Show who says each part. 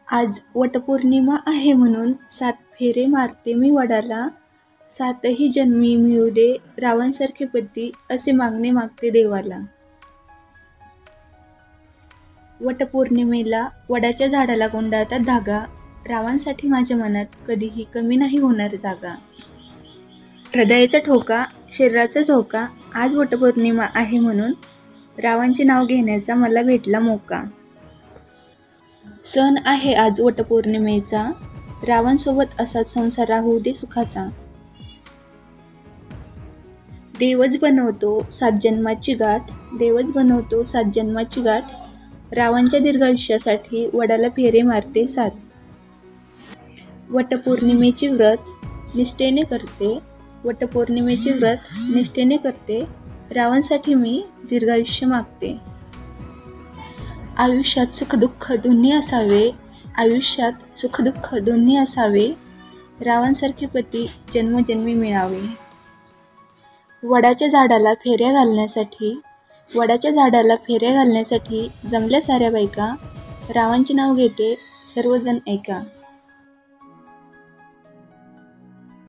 Speaker 1: आज वटपौर्णिमा आहे म्हणून 7 फेरे मारते मी वडाला, 7ही जन्मी मिळू दे रावणासारखे पती, असे मागणे मागते देवाला. वटपौर्णिमेला वडाच्या झाडाला गुंडाळतात धागा, रावणासाठी माझ्या मनात कधीही कमी नाही होणार जागा. हृदयाचा ठोका, शरीराचा झोका, आज वटपौर्णिमा आहे म्हणून रावणाचे नाव घेण्याचा मला भेटला मोका. सण आहे आज वटपौर्णिमेचा, रावणासोबत असाच संसार राहू दे सुखाचा. देवच बनवतो 7 जन्माची गाठ, देवच बनवतो 7 जन्माची गाठ, रावणाच्या दीर्घायुष्यासाठी वडाला फेरे मारते 7. वटपौर्णिमेचे व्रत निष्ठेने करते, वटपौर्णिमेचे व्रत निष्ठेने करते, रावणासाठी मी दीर्घायुष्य मागते. आयुष्यात सुखदुःख दोन्ही असावे, आयुष्यात सुखदुःख दोन्ही असावे, रावणासारखे पती जन्मोजन्मी मिळावे. वडाच्या झाडाला फेऱ्या घालण्यासाठी, वडाच्या झाडाला फेऱ्या घालण्यासाठी जमल्या साऱ्या बायका, रावणाचे नाव घेते सर्वजण ऐका.